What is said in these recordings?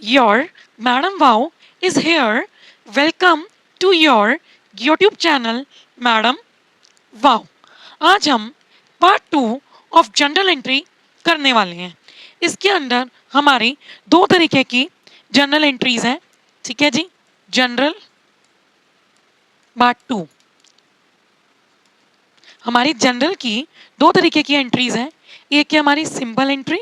Your Madam Wow is here. Welcome to your YouTube channel, Madam Wow. आज हम part 2 of general entry करने वाले हैं। इसके अंदर हमारी दो तरीके की जनरल एंट्रीज हैं। ठीक है जी, जनरल पार्ट 2 हमारी जनरल की दो तरीके की एंट्रीज हैं। एक है हमारी सिंपल एंट्री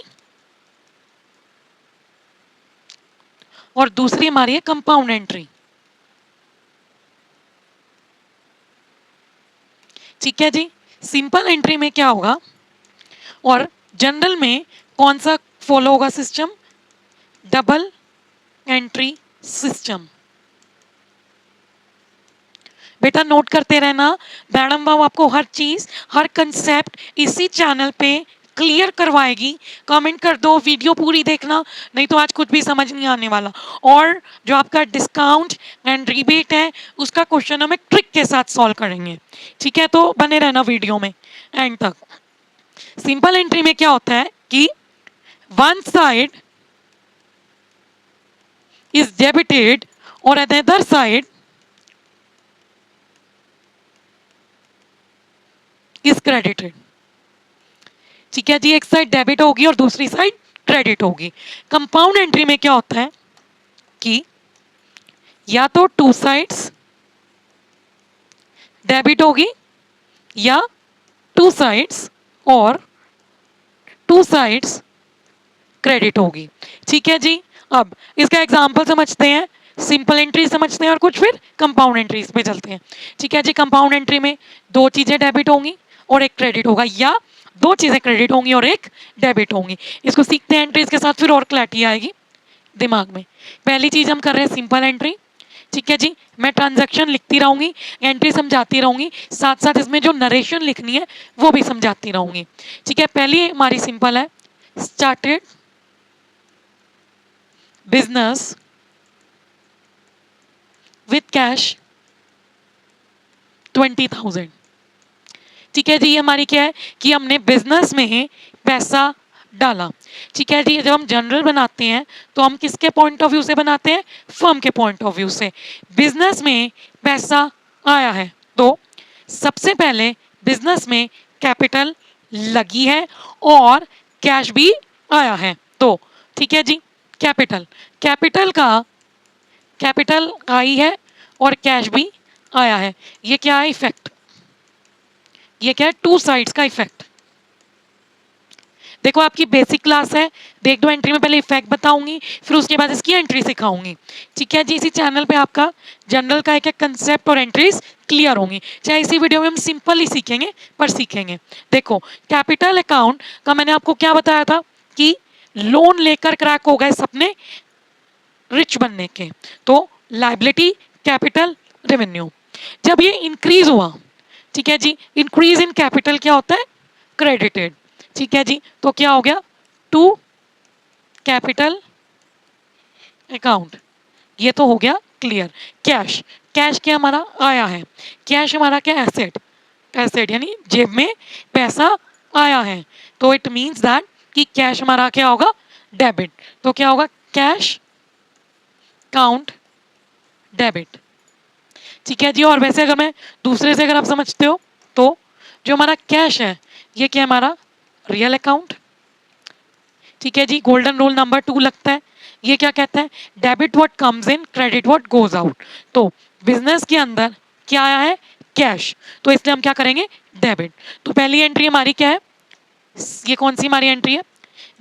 और दूसरी हमारी है कंपाउंड एंट्री। ठीक है जी, सिंपल एंट्री में क्या होगा और जनरल में कौन सा फॉलो होगा सिस्टम? Double entry system. बेटा नोट करते रहना, मैडम बाबू आपको हर चीज हर कंसेप्ट इसी चैनल पे क्लियर करवाएगी। कमेंट कर दो, वीडियो पूरी देखना, नहीं तो आज कुछ भी समझ नहीं आने वाला। और जो आपका डिस्काउंट एंड रिबेट है उसका क्वेश्चन हम एक ट्रिक के साथ सॉल्व करेंगे। ठीक है, तो बने रहना वीडियो में एंड तक। सिंपल एंट्री में क्या होता है कि one side is debited or another side is credited। ठीक है जी, एक साइड डेबिट होगी और दूसरी साइड क्रेडिट होगी। कंपाउंड एंट्री में क्या होता है कि या तो टू साइड्स डेबिट होगी या टू साइड्स और टू साइड्स क्रेडिट होगी। ठीक है जी, अब इसका एग्जांपल समझते हैं, सिंपल एंट्री समझते हैं और कुछ फिर कंपाउंड एंट्रीज पे चलते हैं। ठीक है जी, कंपाउंड एंट्री में दो चीजें डेबिट होंगी और एक क्रेडिट होगा, या दो चीजें क्रेडिट होंगी और एक डेबिट होंगी। इसको सीखते हैं एंट्रीज के साथ, फिर और क्लैरिटी आएगी दिमाग में। पहली चीज हम कर रहे हैं सिंपल एंट्री। ठीक है जी, मैं ट्रांजैक्शन लिखती रहूंगी, एंट्री समझाती रहूंगी, साथ साथ इसमें जो नरेशन लिखनी है वो भी समझाती रहूंगी। ठीक है, पहली हमारी सिंपल है, स्टार्टेड business with cash 20,000। ठीक है जी, ये हमारी क्या है कि हमने बिजनेस में पैसा डाला। ठीक है जी, जब हम जनरल बनाते हैं तो हम किसके पॉइंट ऑफ व्यू से बनाते हैं? फर्म के पॉइंट ऑफ व्यू से। बिजनेस में पैसा आया है तो सबसे पहले बिजनेस में कैपिटल लगी है और कैश भी आया है। तो ठीक है जी, कैपिटल कैपिटल का कैपिटल आई है और कैश भी आया है। ये क्या है? इफेक्ट। ये क्या है? टू साइड्स का इफेक्ट। देखो आपकी बेसिक क्लास है, देख दो एंट्री में पहले इफेक्ट बताऊंगी, फिर उसके बाद इसकी एंट्री सिखाऊंगी। ठीक है जी, इसी चैनल पे आपका जनरल का एक एक कंसेप्ट और एंट्रीज क्लियर होंगी। चाहे इसी वीडियो में हम सिंपल ही सीखेंगे पर सीखेंगे। देखो कैपिटल अकाउंट का मैंने आपको क्या बताया था कि लोन लेकर क्रैक हो गए सपने रिच बनने के, तो लाइबिलिटी कैपिटल रेवेन्यू। जब ये इंक्रीज हुआ, ठीक है जी, इंक्रीज इन कैपिटल क्या होता है? क्रेडिटेड। ठीक है जी, तो क्या हो गया? To capital account. ये तो हो गया क्लियर। कैश कैश क्या हमारा आया है? कैश हमारा क्या? एसेट। एसेट यानी जेब में पैसा आया है, तो इट मीन्स दैट कि कैश हमारा क्या होगा? डेबिट। तो क्या होगा? Cash count debit. ठीक है जी, और वैसे अगर मैं दूसरे से अगर आप समझते हो तो जो हमारा कैश है ये क्या हमारा? Real account. ठीक है जी, गोल्डन रूल नंबर 2 लगता है। ये क्या कहता है? Debit what comes in, credit what goes out. तो बिजनेस के अंदर क्या आया है? कैश, तो इसलिए हम क्या करेंगे? डेबिट। तो पहली एंट्री हमारी क्या है? ये कौन सी हमारी एंट्री है?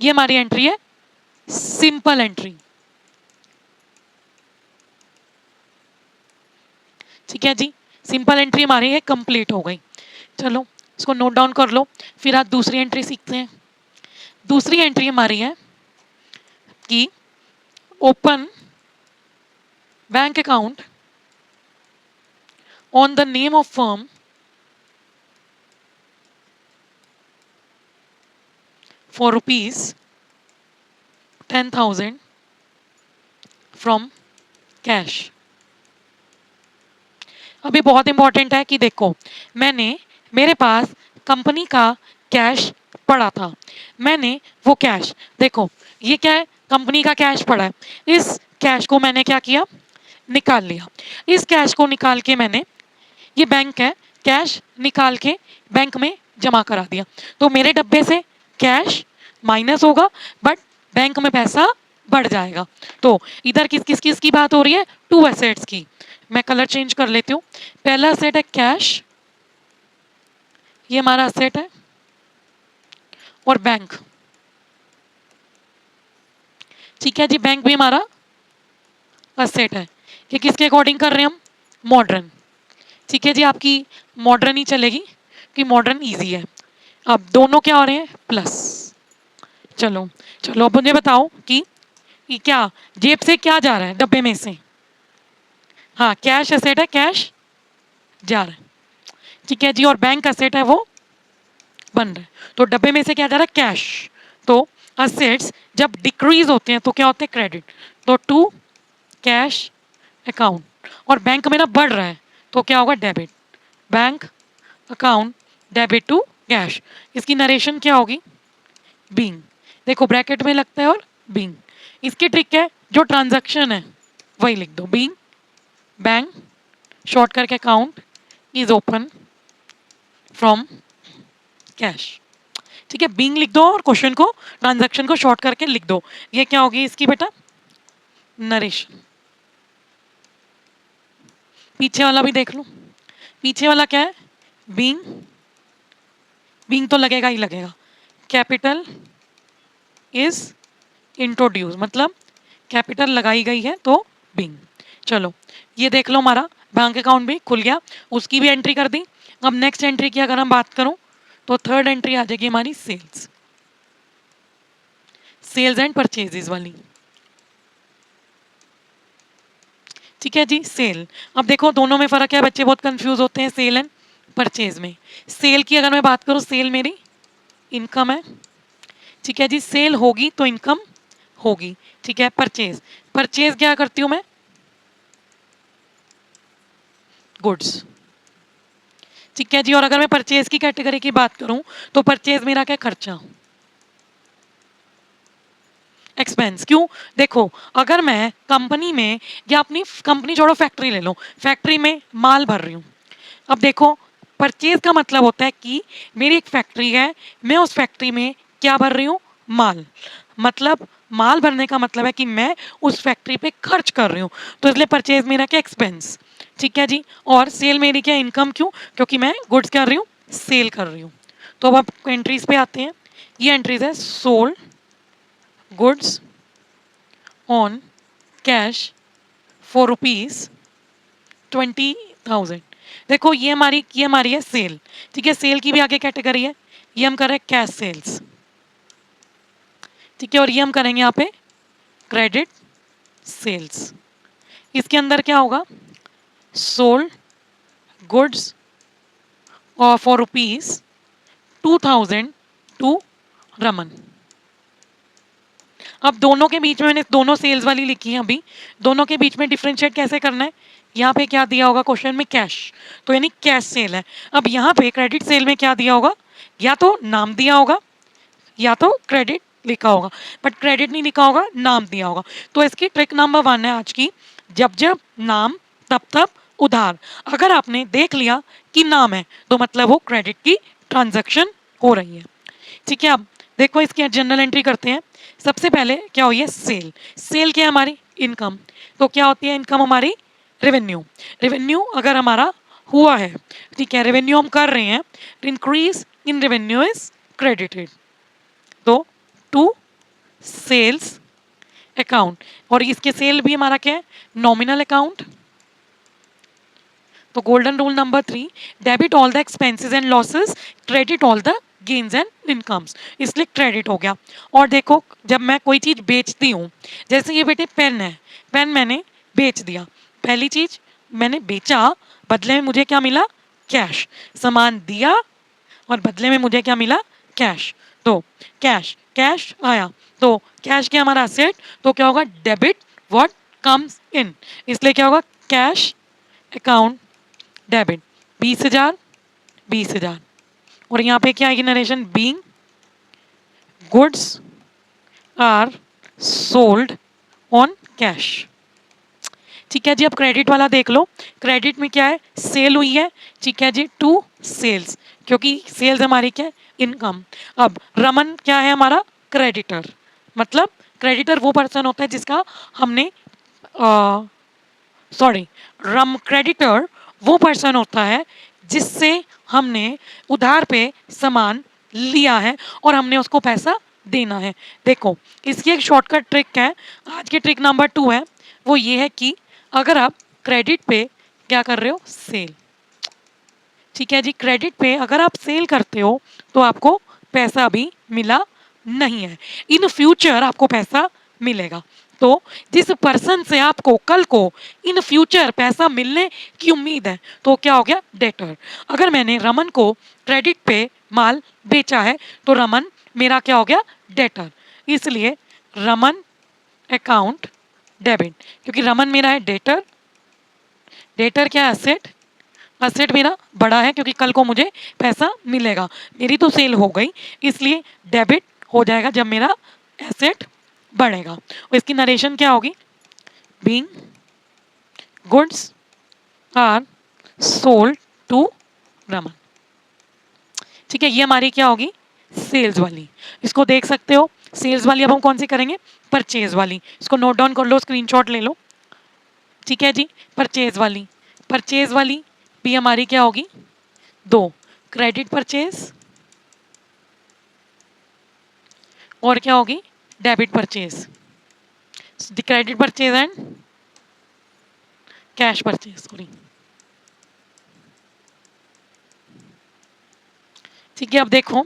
ये हमारी एंट्री है सिंपल एंट्री। ठीक है जी, सिंपल एंट्री हमारी ये कंप्लीट हो गई। चलो इसको नोट डाउन कर लो, फिर आज दूसरी एंट्री सीखते हैं। दूसरी एंट्री हमारी है कि open bank account on the name of firm for ₹10,000 from cash. अभी बहुत इंपॉर्टेंट है कि देखो, मेरे पास कंपनी का कैश पड़ा था, मैंने वो कैश, देखो ये क्या है? कंपनी का कैश पड़ा है, इस कैश को मैंने क्या किया, निकाल लिया। इस कैश को निकाल के मैंने, ये बैंक है, कैश निकाल के बैंक में जमा करा दिया। तो मेरे डब्बे से कैश माइनस होगा, बट बैंक में पैसा बढ़ जाएगा। तो इधर किस किस किस की बात हो रही है, टू एसेट्स की। मैं कलर चेंज कर लेती हूँ। पहला एसेट है कैश, ये हमारा एसेट है, और बैंक, ठीक है जी, बैंक भी हमारा एसेट है। कि किसके अकॉर्डिंग कर रहे हैं हम, मॉडर्न, ठीक है जी, आपकी मॉडर्न ही चलेगी कि मॉडर्न इजी है। अब दोनों क्या हो रहे हैं, प्लस। चलो चलो अब मुझे बताओ कि क्या जेब से क्या जा रहा है, डब्बे में से, हाँ कैश एसेट है, कैश जा रहा है, ठीक है जी, और बैंक एसेट है वो बन रहा है। तो डब्बे में से क्या जा रहा है, कैश। तो असेट्स जब डिक्रीज होते हैं तो क्या होते हैं, क्रेडिट। तो टू कैश अकाउंट, और बैंक में ना बढ़ रहा है तो क्या होगा, debit. Bank account debit to cash. इसकी नरेशन क्या होगी, बीइंग, देखो ब्रैकेट में लगता है, और बीइंग। इसकी ट्रिक है, जो ट्रांजैक्शन है वही लिख दो, बीइंग बैंक शॉर्ट करके account is open from cash, ठीक है, बीइंग लिख दो और क्वेश्चन को, ट्रांजैक्शन को शॉर्ट करके लिख दो। ये क्या होगी इसकी बेटा, नरेशन। पीछे वाला भी देख लो, पीछे वाला क्या है, बीइंग, बीइंग तो लगेगा ही लगेगा, कैपिटल इज इंट्रोड्यूस, मतलब कैपिटल लगाई गई है तो बीइंग। चलो ये देख लो, हमारा बैंक अकाउंट भी खुल गया, उसकी भी एंट्री कर दी। अब नेक्स्ट एंट्री की अगर हम बात करूं तो थर्ड एंट्री आ जाएगी हमारी सेल्स, सेल्स एंड परचेजेस वाली, ठीक है जी, सेल। अब देखो दोनों में फर्क है, बच्चे बहुत कंफ्यूज होते हैं सेल एंड परचेज में। सेल की अगर मैं बात करूं, सेल मेरी इनकम है, ठीक है जी, सेल होगी तो इनकम होगी, ठीक है। परचेज, परचेज क्या करती हूं मैं, गुड्स, ठीक है जी। और अगर मैं परचेज की कैटेगरी की बात करूं तो परचेज मेरा क्या, खर्चा, एक्सपेंस। क्यों, देखो अगर मैं कंपनी में, या अपनी कंपनी छोड़ो फैक्ट्री ले लो, फैक्ट्री में माल भर रही हूँ। अब देखो परचेज का मतलब होता है कि मेरी एक फैक्ट्री है, मैं उस फैक्ट्री में क्या भर रही हूँ, माल। मतलब माल भरने का मतलब है कि मैं उस फैक्ट्री पे खर्च कर रही हूँ, तो इसलिए परचेज मेरा क्या, एक्सपेंस, ठीक है जी। और सेल मेरी क्या, इनकम। क्यों, क्योंकि मैं गुड्स कर रही हूँ, सेल कर रही हूँ। तो अब आप एंट्रीज पे आते हैं। ये एंट्रीज है, sold goods on cash for ₹20,000। देखो ये हमारी है सेल, ठीक है, सेल की भी आगे कैटेगरी है, ये हम कर रहे हैं कैश सेल्स, ठीक है, और ये हम करेंगे यहाँ पे क्रेडिट सेल्स। इसके अंदर क्या होगा, सोल्ड गुड्स और फॉर ₹2,000 टू रमन। अब दोनों के बीच में, मैंने दोनों सेल्स वाली लिखी है अभी, दोनों के बीच में डिफरेंशिएट कैसे करना है, यहाँ पे क्या दिया होगा क्वेश्चन में, कैश, तो यानी कैश सेल है। अब यहाँ पे क्रेडिट सेल में क्या दिया होगा, या तो नाम दिया होगा या तो क्रेडिट लिखा होगा, बट क्रेडिट नहीं लिखा होगा, नाम दिया होगा। तो इसकी ट्रिक नंबर 1 है आज की, जब जब नाम तब तब उधार। अगर आपने देख लिया कि नाम है तो मतलब वो क्रेडिट की ट्रांजैक्शन हो रही है, ठीक है। अब देखो इसकी जनरल एंट्री करते हैं। सबसे पहले क्या हुई है, सेल। सेल क्या है, हमारी इनकम। तो क्या होती है इनकम, हमारी रेवेन्यू। रेवेन्यू अगर हमारा हुआ है, ठीक है, रेवेन्यू हम कर रहे हैं, increase in revenue is credited, तो टू सेल्स अकाउंट। और इसके सेल भी हमारा क्या है, नॉमिनल अकाउंट। तो golden rule number 3, debit all the expenses and losses, credit all the gains and incomes, इसलिए क्रेडिट हो गया। और देखो जब मैं कोई चीज बेचती हूँ, जैसे ये बेटे पेन है, पेन मैंने बेच दिया, पहली चीज मैंने बेचा, बदले में मुझे क्या मिला, कैश। सामान दिया और बदले में मुझे क्या मिला, कैश। तो कैश, कैश आया, तो कैश क्या हमारा असेट, तो क्या होगा, डेबिट व्हाट कम्स इन, इसलिए क्या होगा, कैश अकाउंट डेबिट 20,000, 20,000। और यहाँ पे क्या आएगी narration, being goods are sold on cash. ठीक है जी, अब क्रेडिट वाला देख लो। क्रेडिट में क्या है, सेल हुई है, ठीक है जी, टू सेल्स, क्योंकि सेल्स हमारी क्या है, इनकम। अब रमन क्या है हमारा, क्रेडिटर। मतलब क्रेडिटर वो पर्सन होता है जिसका हमने सॉरी रम क्रेडिटर वो पर्सन होता है जिससे हमने उधार पे सामान लिया है और हमने उसको पैसा देना है। देखो इसकी एक शॉर्टकट ट्रिक है, आज की ट्रिक नंबर 2 है, वो ये है कि अगर आप क्रेडिट पे क्या कर रहे हो, सेल। ठीक है जी, क्रेडिट पे अगर आप सेल करते हो तो आपको पैसा अभी मिला नहीं है, इन फ्यूचर आपको पैसा मिलेगा। तो जिस पर्सन से आपको कल को इन फ्यूचर पैसा मिलने की उम्मीद है तो क्या हो गया, डेटर। अगर मैंने रमन को क्रेडिट पे माल बेचा है तो रमन मेरा क्या हो गया, डेटर। इसलिए रमन अकाउंट डेबिट, क्योंकि रमन मेरा है डेटर। डेटर क्या एसेट, एसेट मेरा बड़ा है क्योंकि कल को मुझे पैसा मिलेगा, मेरी तो सेल हो गई, इसलिए डेबिट हो जाएगा जब मेरा एसेट बढ़ेगा। और इसकी नरेशन क्या होगी, being goods are sold to Raman. ठीक है, ये हमारी क्या होगी, सेल्स वाली। इसको देख सकते हो, सेल्स वाली अब हम कौन सी करेंगे, परचेज वाली। इसको नोट डाउन कर लो, स्क्रीनशॉट ले लो। ठीक है जी, परचेज वाली, परचेज वाली भी हमारी क्या होगी, दो, क्रेडिट परचेज और क्या होगी, debit purchase. Credit purchase and cash purchase, sorry. ठीक है, अब देखो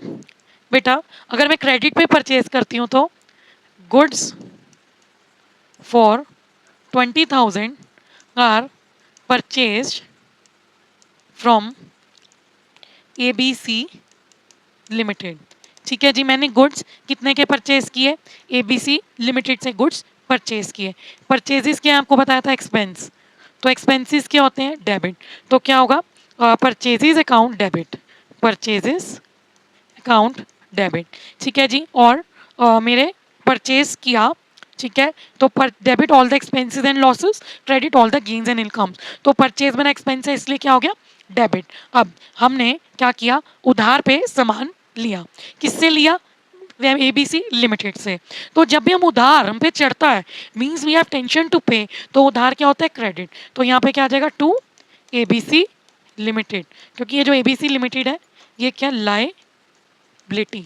बेटा, अगर मैं क्रेडिट पे परचेज करती हूँ तो goods for 20,000 are purchase from ABC limited. ठीक है जी, मैंने गुड्स कितने के परचेज किए, ABC लिमिटेड से गुड्स परचेज किए। परचेजेस क्या है आपको बताया था, एक्सपेंस। तो एक्सपेंसेस क्या होते हैं, डेबिट। तो क्या होगा, purchases account debit, purchases account debit. ठीक है जी, और मेरे परचेज किया, ठीक है, तो पर debit all the expenses and losses, credit all the gains and incomes. तो परचेज मेरा एक्सपेंस है इसलिए क्या हो गया, डेबिट। अब हमने क्या किया, उधार पे सामान लिया, किससे लिया, ABC लिमिटेड से। तो जब भी हम उधार हम पे चढ़ता है, means we have tension to pay, तो उधार क्या होता है, क्रेडिट। तो यहाँ पे क्या आ जाएगा, टू ABC लिमिटेड, क्योंकि ये जो ABC लिमिटेड है ये क्या, लायबिलिटी,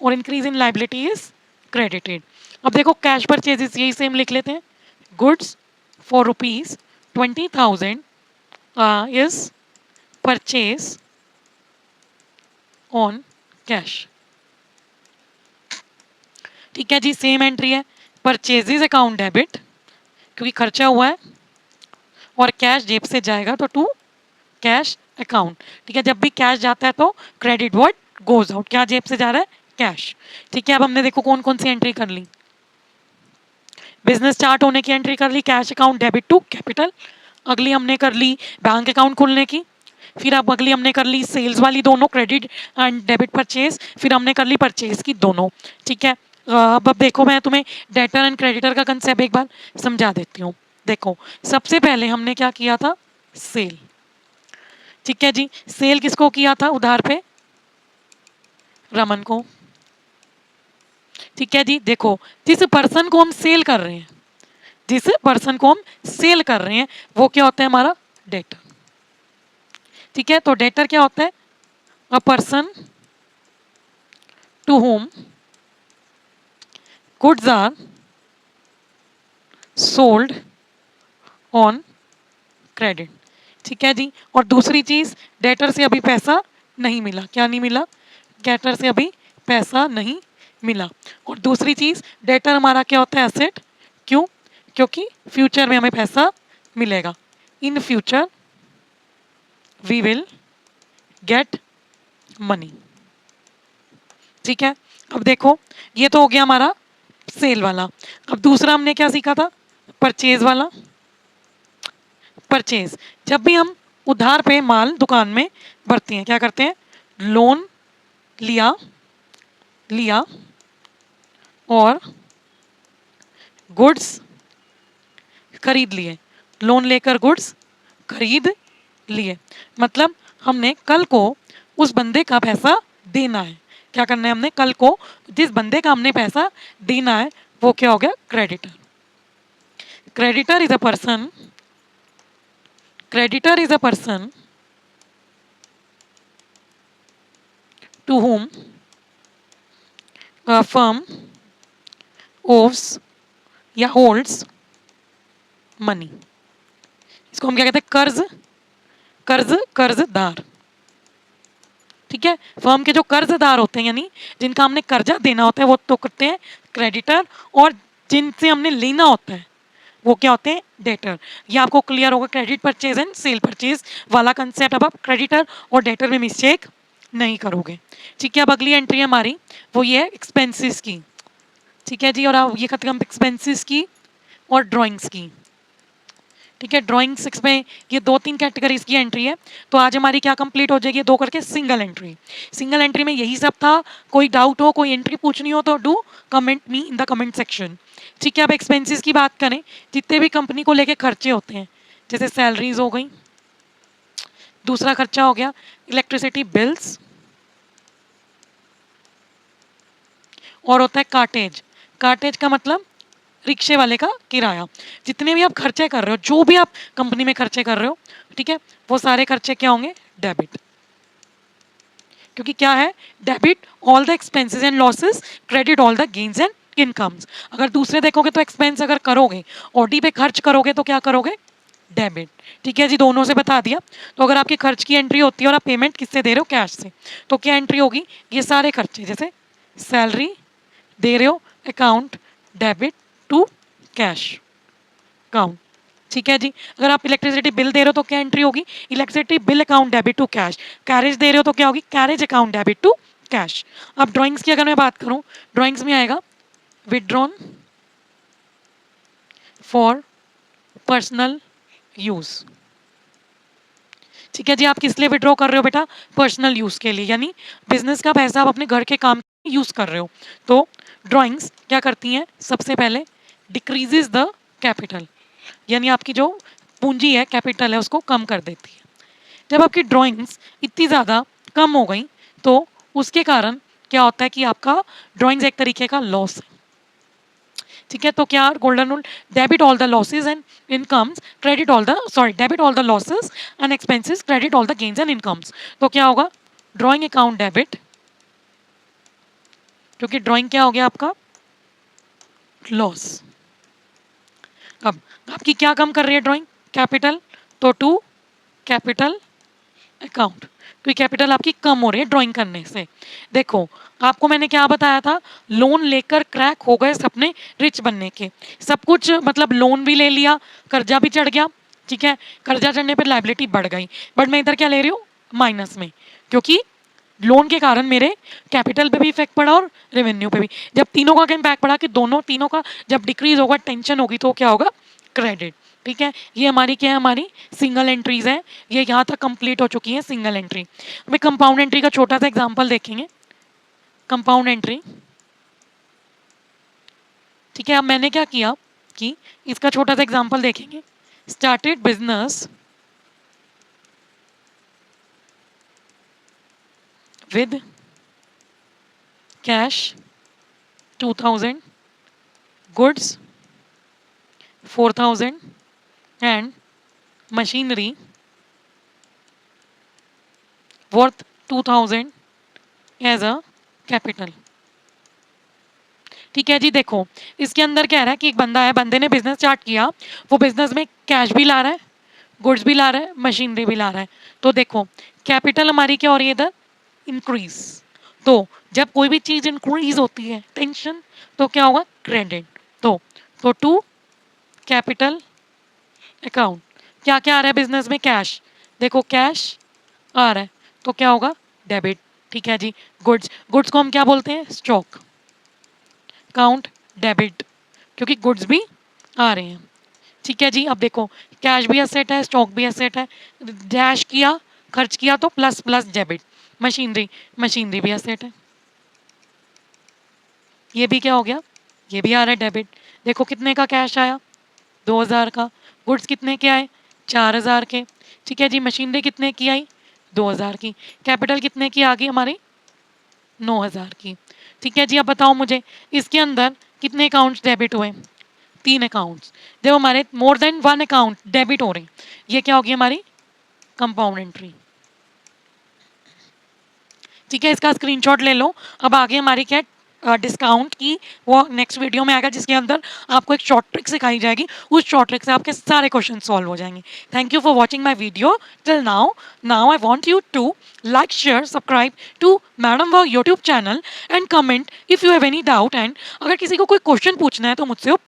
और increase in liability is credited. अब देखो कैश परचेजेस यही सेम लिख लेते हैं, goods for ₹20,000 is purchase on cash. ठीक है जी, सेम एंट्री है, परचेजेस अकाउंट डेबिट क्योंकि खर्चा हुआ है, और कैश जेब से जाएगा तो टू कैश अकाउंट। ठीक है, जब भी कैश जाता है तो क्रेडिट वर्ड गोज आउट, क्या जेब से जा रहा है, कैश। ठीक है, अब हमने देखो कौन कौन सी एंट्री कर ली, बिजनेस स्टार्ट होने की एंट्री कर ली, cash account debit to capital. अगली हमने कर ली बैंक अकाउंट खोलने की, फिर अब अगली हमने कर ली सेल्स वाली दोनों, क्रेडिट एंड डेबिट परचेज, फिर हमने कर ली परचेज की दोनों। ठीक है, अब देखो मैं तुम्हें डेटर एंड क्रेडिटर का कंसेप्ट एक बार समझा देती हूँ। देखो सबसे पहले हमने क्या किया था, सेल। ठीक है जी, सेल किसको किया था उधार पे, रमन को। ठीक है जी, देखो जिस पर्सन को हम सेल कर रहे हैं, जिस पर्सन को हम सेल कर रहे हैं वो क्या होता है, हमारा डेटर। ठीक है, तो डेटर क्या होता है, a person to whom goods are sold on credit. ठीक है जी, और दूसरी चीज, डेटर से अभी पैसा नहीं मिला, क्या नहीं मिला, डेटर से अभी पैसा नहीं मिला। और दूसरी चीज, डेटर हमारा क्या होता है, एसेट। क्यों, क्योंकि फ्यूचर में हमें पैसा मिलेगा, in future we will get money. ठीक है, अब देखो ये तो हो गया हमारा सेल वाला। अब दूसरा हमने क्या सीखा था, परचेज वाला। परचेज, जब भी हम उधार पे माल दुकान में भरते हैं, क्या करते हैं, लोन लिया लिया और गुड्स खरीद लिए, लोन लेकर गुड्स खरीद लिए, मतलब हमने कल को उस बंदे का पैसा देना है। क्या करना है हमने? कल को जिस बंदे का हमने पैसा देना है वो क्या हो गया? Creditor. Creditor is a person, creditor is a person to whom a firm owes या holds money। इसको हम क्या कहते हैं? कर्ज, कर्जदार। ठीक है, फर्म के जो कर्जदार होते हैं यानी जिनका हमने कर्जा देना होता है वो तो करते हैं क्रेडिटर, और जिनसे हमने लेना होता है वो क्या होते हैं? डेटर। ये आपको क्लियर होगा credit purchase and cell purchase वाला कंसेप्ट। अब आप क्रेडिटर और डेटर में मिस्टेक नहीं करोगे। ठीक है, अब अगली एंट्री हमारी वो ये है एक्सपेंसेस की। ठीक है जी, और अब ये खत्म एक्सपेंसेस की और ड्राइंग्स की। ठीक है, ड्राइंग्स में ये 2-3 कैटेगरीज की एंट्री है। तो आज हमारी क्या कंप्लीट हो जाएगी? 2 करके सिंगल एंट्री। सिंगल एंट्री में यही सब था। कोई डाउट हो, कोई एंट्री पूछनी हो तो do comment me in the comment section. ठीक है, अब एक्सपेंसेस की बात करें, जितने भी कंपनी को लेके खर्चे होते हैं, जैसे सैलरीज हो गई, दूसरा खर्चा हो गया इलेक्ट्रिसिटी बिल्स, और होता है कार्टेज। कार्टेज का मतलब रिक्शे वाले का किराया। जितने भी आप खर्चे कर रहे हो, जो भी आप कंपनी में खर्चे कर रहे हो, ठीक है, वो सारे खर्चे क्या होंगे? डेबिट। क्योंकि क्या है? Debit all the expenses and losses, credit all the gains and incomes. अगर दूसरे देखोगे तो एक्सपेंस अगर करोगे, ऑडी पे खर्च करोगे तो क्या करोगे? डेबिट। ठीक है जी, दोनों से बता दिया। तो अगर आपकी खर्च की एंट्री होती है और आप पेमेंट किससे दे रहे हो? कैश से, तो क्या एंट्री होगी? ये सारे खर्चे, जैसे सैलरी दे रहे हो, account debit to cash account. ठीक है जी, अगर आप इलेक्ट्रिसिटी बिल दे रहे हो तो क्या एंट्री होगी? Electricity bill account debit to cash. Carriage दे रहे हो तो क्या होगी? Carriage account debit to cash. अब ड्राइंग्स की अगर मैं बात करूं, ड्राइंग्स में आएगा विड्रॉन फॉर पर्सनल यूज। ठीक है जी, आप किस लिए विड्रॉ कर रहे हो बेटा? पर्सनल यूज के लिए, यानी बिजनेस का पैसा आप अपने घर के काम यूज कर रहे हो। तो ड्राइंग्स क्या करती हैं? सबसे पहले डिक्रीजेस द कैपिटल, यानी आपकी जो पूंजी है, कैपिटल है, उसको कम कर देती है। जब आपकी ड्राइंग्स इतनी ज़्यादा कम हो गई तो उसके कारण क्या होता है कि आपका ड्राइंग्स एक तरीके का लॉस है। ठीक है, तो क्या golden rule? Debit all the losses and incomes, credit all the debit all the losses and expenses, credit all the gains and incomes. तो क्या होगा? ड्राइंग अकाउंट डेबिट, क्योंकि ड्राइंग क्या हो गया आपका? लॉस। अब आपकी क्या कम कर रही है ड्राइंग? कैपिटल। तो टू कैपिटल अकाउंट, क्योंकि कैपिटल आपकी कम हो रही है ड्राइंग करने से। देखो, आपको मैंने क्या बताया था? लोन लेकर क्रैक हो गए सपने रिच बनने के। सब कुछ मतलब लोन भी ले लिया, कर्जा भी चढ़ गया। ठीक है, कर्जा चढ़ने पर लाइबिलिटी बढ़ गई, बट मैं इधर क्या ले रही हूँ? माइनस में, क्योंकि लोन के कारण मेरे कैपिटल पे भी इफेक्ट पड़ा और रेवेन्यू पे भी। जब तीनों का इम्पैक्ट पड़ा कि दोनों तीनों का जब डिक्रीज होगा, टेंशन होगी, तो क्या होगा? क्रेडिट। ठीक है, ये हमारी क्या है? हमारी सिंगल एंट्रीज है। ये यहाँ तक कंप्लीट हो चुकी है सिंगल एंट्री। हमें कंपाउंड एंट्री का छोटा सा एग्जांपल देखेंगे। कंपाउंड एंट्री, ठीक है, अब मैंने क्या किया कि इसका छोटा सा एग्जांपल देखेंगे। Started business with cash 2000, goods 4000 and machinery worth 2000 as a capital। ठीक है जी, देखो इसके अंदर क्या है कि एक बंदा है, बंदे ने बिजनेस स्टार्ट किया, वो बिजनेस में कैश भी ला रहा है, गुड्स भी ला रहा है, मशीनरी भी ला रहा है। तो देखो कैपिटल हमारी क्या हो रही है इधर? इंक्रीज। तो जब कोई भी चीज इंक्रीज होती है, टेंशन, तो क्या होगा? क्रेडिट। तो टू कैपिटल अकाउंट, क्या क्या आ रहा है बिजनेस में? कैश। देखो कैश आ रहा है तो क्या होगा? डेबिट। ठीक है जी, गुड्स, गुड्स को हम क्या बोलते हैं? स्टॉक अकाउंट डेबिट, क्योंकि गुड्स भी आ रहे हैं। ठीक है जी, अब देखो कैश भी एसेट है, स्टॉक भी एसेट है, डैश किया, खर्च किया तो plus plus debit. Machinery, machinery भी एसेट है, ये भी क्या हो गया? ये भी आ रहा है डेबिट। देखो कितने का कैश आया, 2000 का। गुड्स कितने के आए, 4000 के। ठीक है जी, मशीनरी कितने की आई, 2000 की। कैपिटल कितने की आ गई हमारी, 9000 की। ठीक है जी, अब बताओ मुझे इसके अंदर कितने अकाउंट्स डेबिट हुए, 3 अकाउंट्स। जब हमारे मोर देन 1 अकाउंट डेबिट हो रहे हैं, ये क्या होगी हमारी कंपाउंड एंट्री। ठीक है, इसका स्क्रीनशॉट ले लो। अब आगे हमारी क्या डिस्काउंट की वो नेक्स्ट वीडियो में आएगा, जिसके अंदर आपको एक शॉर्ट ट्रिक सिखाई जाएगी। उस शॉर्ट ट्रिक से आपके सारे क्वेश्चन सॉल्व हो जाएंगे। Thank you for watching my video till now. Now I want you to like share subscribe to madam work YouTube channel and comment if you have any doubt. And अगर किसी को कोई question पूछना है तो मुझसे